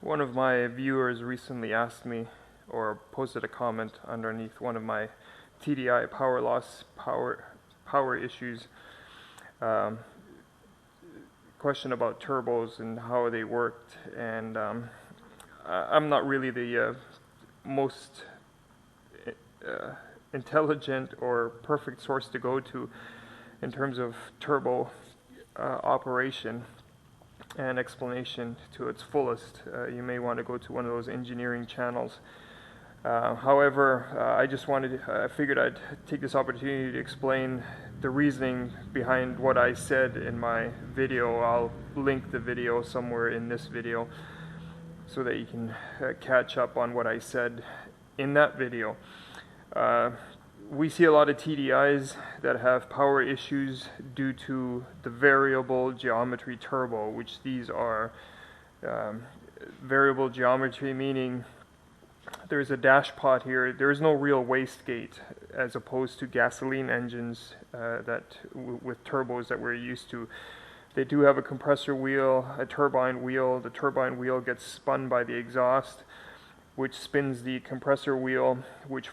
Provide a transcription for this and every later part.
One of my viewers recently asked me, or posted a comment underneath one of my TDI power loss, power issues, question about turbos and how they worked, and I'm not really the most intelligent or perfect source to go to in terms of turbo operation and explanation to its fullest. You may want to go to one of those engineering channels. However, I figured I'd take this opportunity to explain the reasoning behind what I said in my video. I'll link the video somewhere in this video so that you can catch up on what I said in that video. We see a lot of TDIs that have power issues due to the variable geometry turbo, which these are variable geometry, meaning there's a dash pot here. There is no real wastegate as opposed to gasoline engines with turbos that we're used to. They do have a compressor wheel, a turbine wheel. The turbine wheel gets spun by the exhaust, which spins the compressor wheel, which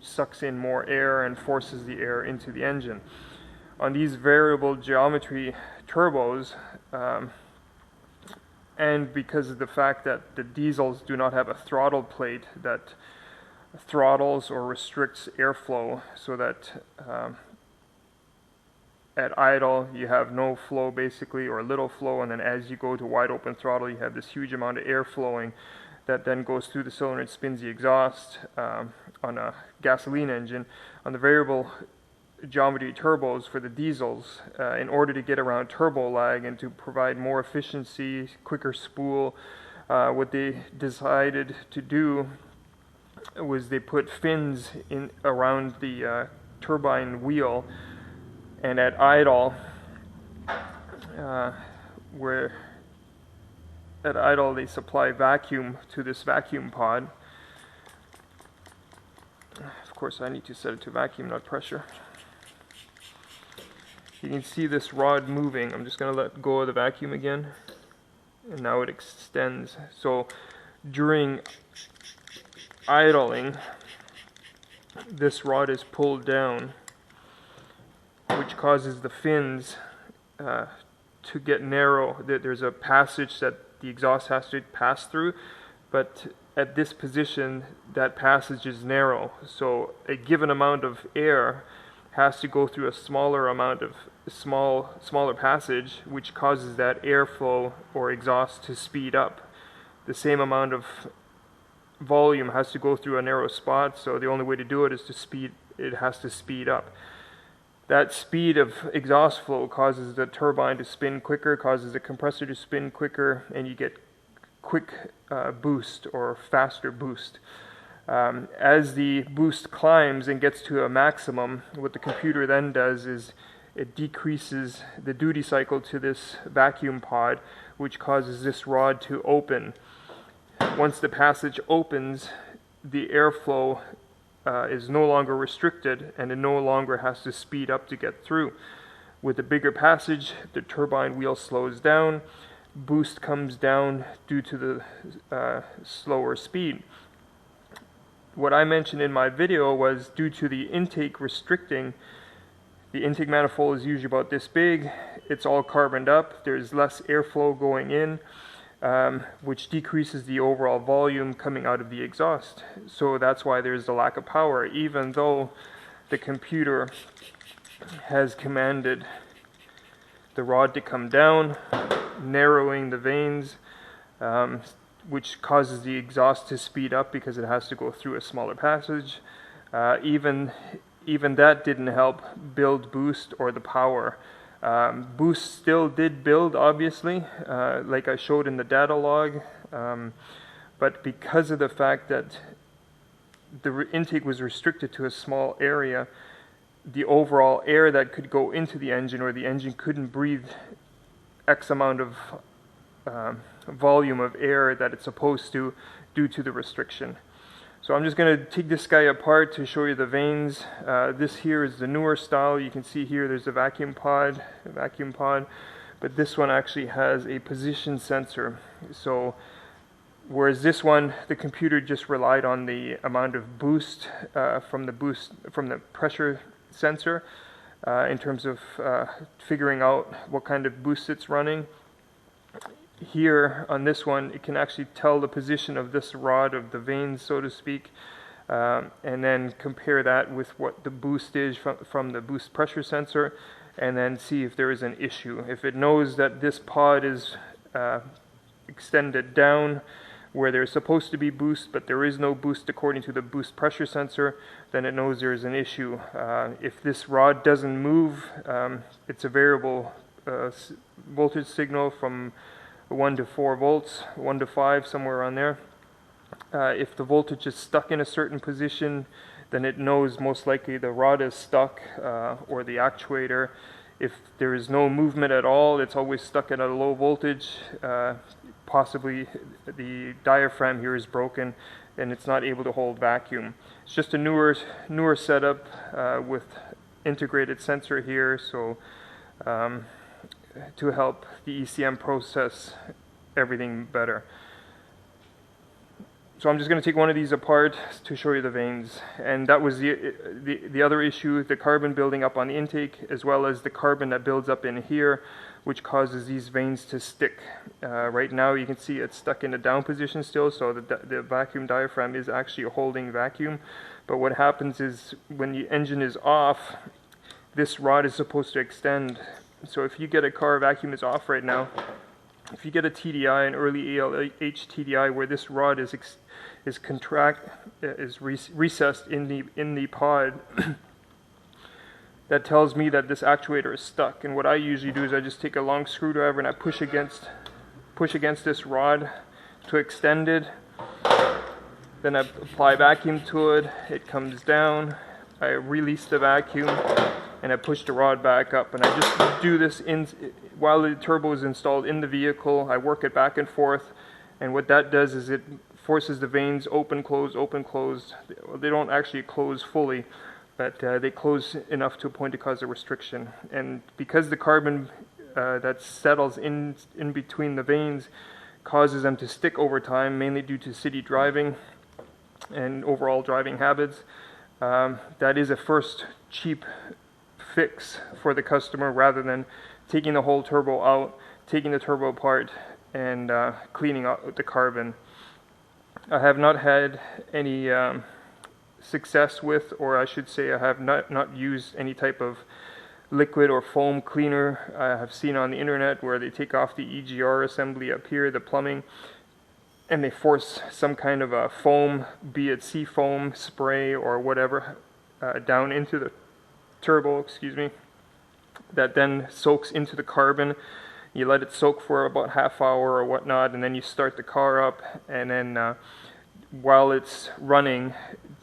sucks in more air and forces the air into the engine. On these variable geometry turbos, and because of the fact that the diesels do not have a throttle plate that throttles or restricts airflow, so that at idle you have no flow basically, or little flow, and then as you go to wide open throttle you have this huge amount of air flowing that then goes through the cylinder and spins the exhaust on a gasoline engine. On the variable geometry turbos for the diesels, in order to get around turbo lag and to provide more efficiency, quicker spool, what they decided to do was they put fins in around the turbine wheel, and at idle, they supply vacuum to this vacuum pod. Of course, I need to set it to vacuum, not pressure. You can see this rod moving. I'm just going to let go of the vacuum again, and now it extends. So during idling, this rod is pulled down, which causes the fins to get narrow. There's a passage that the exhaust has to pass through, but at this position that passage is narrow, so a given amount of air has to go through a smaller passage, which causes that airflow or exhaust to speed up. The same amount of volume has to go through a narrow spot, so the only way to do it is it has to speed up. That speed of exhaust flow causes the turbine to spin quicker, causes the compressor to spin quicker, and you get quick boost or faster boost. As the boost climbs and gets to a maximum, what the computer then does is it decreases the duty cycle to this vacuum pod, which causes this rod to open. Once the passage opens, the airflow is no longer restricted, and it no longer has to speed up to get through. With a bigger passage, the turbine wheel slows down, boost comes down due to the slower speed. What I mentioned in my video was due to the intake restricting. The intake manifold is usually about this big, it's all carboned up, there's less airflow going in, which decreases the overall volume coming out of the exhaust. So that's why there's the lack of power, even though the computer has commanded the rod to come down, narrowing the vanes, which causes the exhaust to speed up because it has to go through a smaller passage. Even that didn't help build boost or the power. Boost still did build, obviously, like I showed in the data log, but because of the fact that the intake was restricted to a small area, the overall air that could go into the engine, or the engine couldn't breathe X amount of volume of air that it's supposed to due to the restriction. So I'm just going to take this guy apart to show you the vanes. This here is the newer style. You can see here there's a vacuum pod, but this one actually has a position sensor. So whereas this one, the computer just relied on the amount of boost from the pressure sensor in terms of figuring out what kind of boost it's running. Here on this one, it can actually tell the position of this rod, of the vanes, so to speak, and then compare that with what the boost is from the boost pressure sensor, and then see if there is an issue. If it knows that this pod is extended down where there's supposed to be boost, but there is no boost according to the boost pressure sensor, then it knows there's an issue. If this rod doesn't move, it's a variable voltage signal from 1 to 4 volts, 1 to 5, somewhere around there. If the voltage is stuck in a certain position, then it knows most likely the rod is stuck, or the actuator. If there is no movement at all, it's always stuck at a low voltage. Possibly the diaphragm here is broken and it's not able to hold vacuum. It's just a newer setup with integrated sensor here, so to help the ECM process everything better. So I'm just going to take one of these apart to show you the vanes, and that was the other issue, the carbon building up on the intake, as well as the carbon that builds up in here, which causes these vanes to stick. Right now you can see it's stuck in a down position still, so the vacuum diaphragm is actually holding vacuum. But what happens is when the engine is off, this rod is supposed to extend. So if you get a car, vacuum is off right now, if you get a TDI, an early ALH TDI, where this rod is recessed in the pod, that tells me that this actuator is stuck. And what I usually do is I just take a long screwdriver and I push against this rod to extend it. Then I apply vacuum to it. It comes down. I release the vacuum and I push the rod back up. And I just do this while the turbo is installed in the vehicle. I work it back and forth, and what that does is it forces the vanes open, close, open, close. They don't actually close fully, but they close enough to a point to cause a restriction. And because the carbon that settles in between the vanes causes them to stick over time, mainly due to city driving and overall driving habits, that is a first cheap fix for the customer, rather than taking the whole turbo out, taking the turbo apart, and cleaning out the carbon. I have not had any success with, or I should say I have not used any type of liquid or foam cleaner. I have seen on the internet where they take off the EGR assembly up here, the plumbing, and they force some kind of a foam, be it sea foam, spray, or whatever, down into the turbo, excuse me, that then soaks into the carbon. You let it soak for about half hour or whatnot, and then you start the car up, and then while it's running,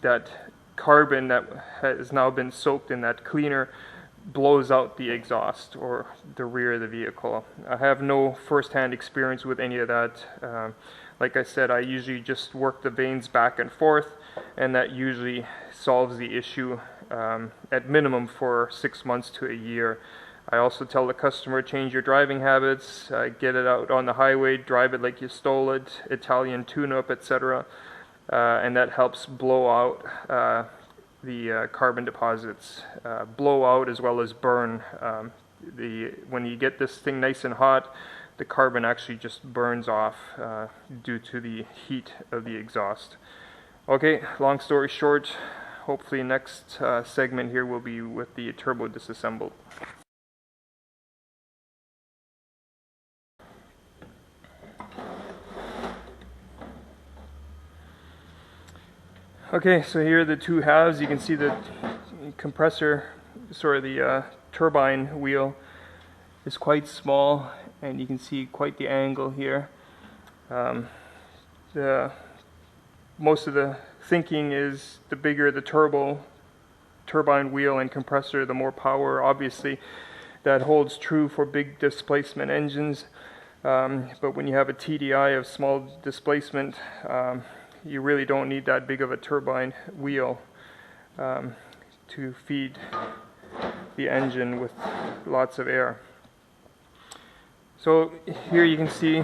that carbon that has now been soaked in that cleaner blows out the exhaust or the rear of the vehicle. I have no first-hand experience with any of that. Like I said, I usually just work the vanes back and forth, and that usually solves the issue at minimum for 6 months to a year. I also tell the customer, change your driving habits, get it out on the highway, drive it like you stole it, Italian tune-up, etc. And that helps blow out the carbon deposits, blow out as well as burn. When you get this thing nice and hot, the carbon actually just burns off due to the heat of the exhaust. Okay, long story short, hopefully next segment here will be with the turbo disassembled. Okay, so here are the two halves. You can see the compressor, the turbine wheel is quite small, and you can see quite the angle here. Most of the thinking is the bigger the turbine wheel and compressor, the more power. Obviously, that holds true for big displacement engines, but when you have a TDI of small displacement, you really don't need that big of a turbine wheel to feed the engine with lots of air. So here you can see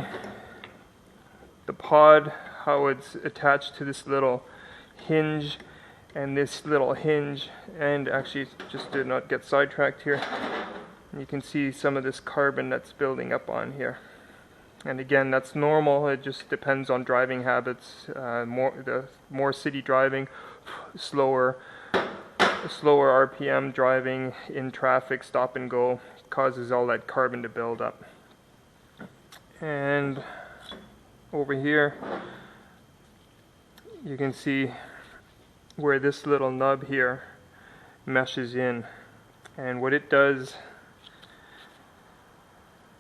the pod, how it's attached to this little hinge and this little hinge, and actually just to not get sidetracked here, you can see some of this carbon that's building up on here. And again, that's normal. It just depends on driving habits. More city driving, slower RPM driving in traffic, stop and go, causes all that carbon to build up. And over here you can see where this little nub here meshes in, and what it does,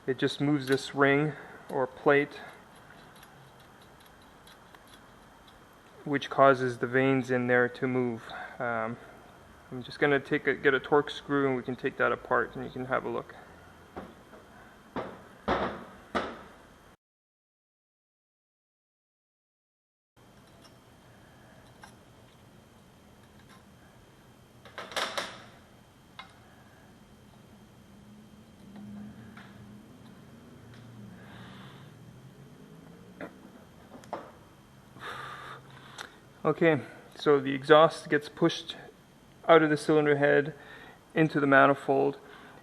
it just moves this ring or plate, which causes the vanes in there to move. I'm just going to get a torque screw and we can take that apart and you can have a look. Okay, so the exhaust gets pushed out of the cylinder head into the manifold.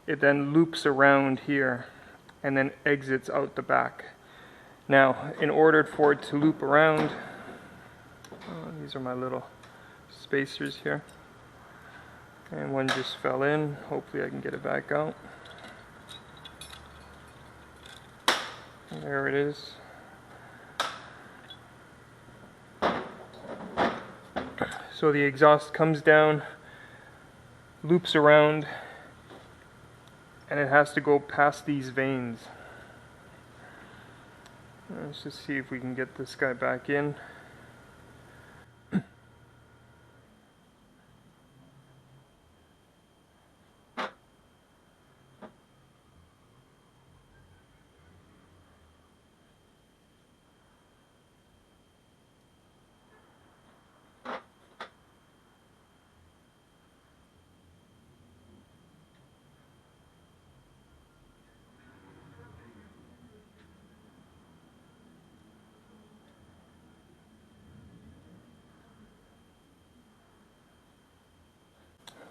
It then loops around here and then exits out the back. Now, in order for it to loop around, these are my little spacers here, and one just fell in. Hopefully I can get it back out. And there it is. So the exhaust comes down, loops around, and it has to go past these vanes. Let's just see if we can get this guy back in.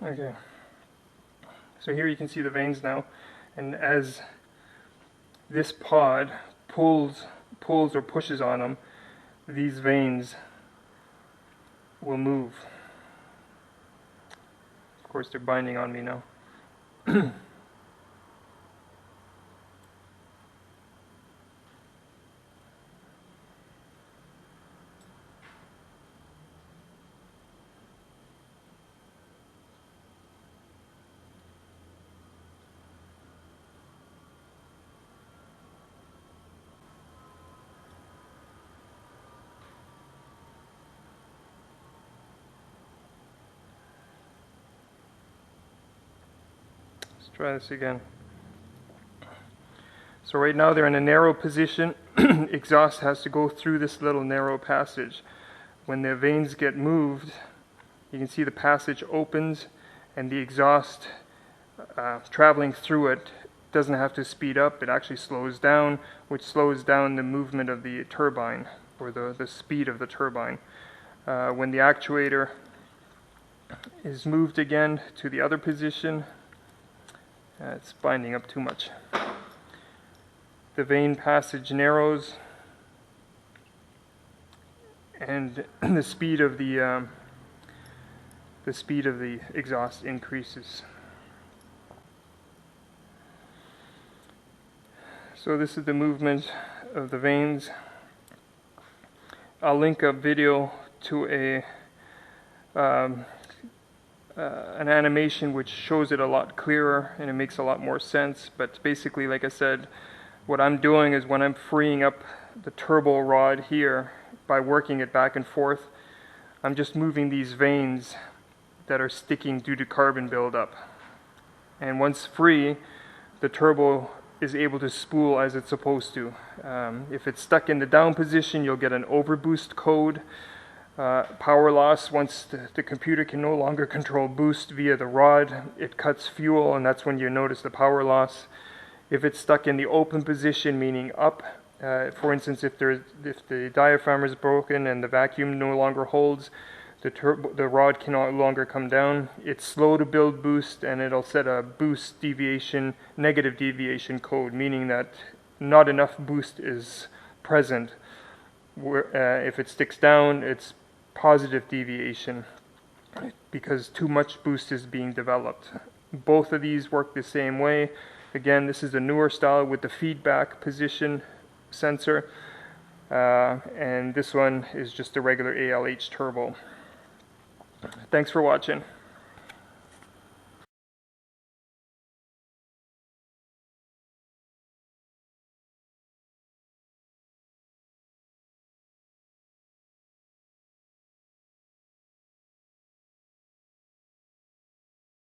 Okay, so here you can see the vanes now, and as this pod pulls or pushes on them, these vanes will move. Of course, they're binding on me now. Let's try this again. So right now they're in a narrow position. Exhaust has to go through this little narrow passage. When the vanes get moved, you can see the passage opens, and the exhaust traveling through it doesn't have to speed up. It actually slows down, which slows down the movement of the turbine, or the speed of the turbine. When the actuator is moved again to the other position, it's binding up too much. The vane passage narrows, and the speed of the exhaust increases. So this is the movement of the vanes. I'll link a video to an animation which shows it a lot clearer, and it makes a lot more sense. But basically, like I said, what I'm doing is when I'm freeing up the turbo rod here by working it back and forth, I'm just moving these vanes that are sticking due to carbon buildup. And once free, the turbo is able to spool as it's supposed to. If it's stuck in the down position, you'll get an overboost code. Power loss, once the computer can no longer control boost via the rod, it cuts fuel, and that's when you notice the power loss. If it's stuck in the open position, meaning up, for instance, if the diaphragm is broken and the vacuum no longer holds, the rod can no longer come down. It's slow to build boost, and it'll set a boost deviation, negative deviation code, meaning that not enough boost is present. If it sticks down, it's positive deviation because too much boost is being developed. Both of these work the same way. Again, this is a newer style with the feedback position sensor, and this one is just a regular ALH turbo. Thanks for watching.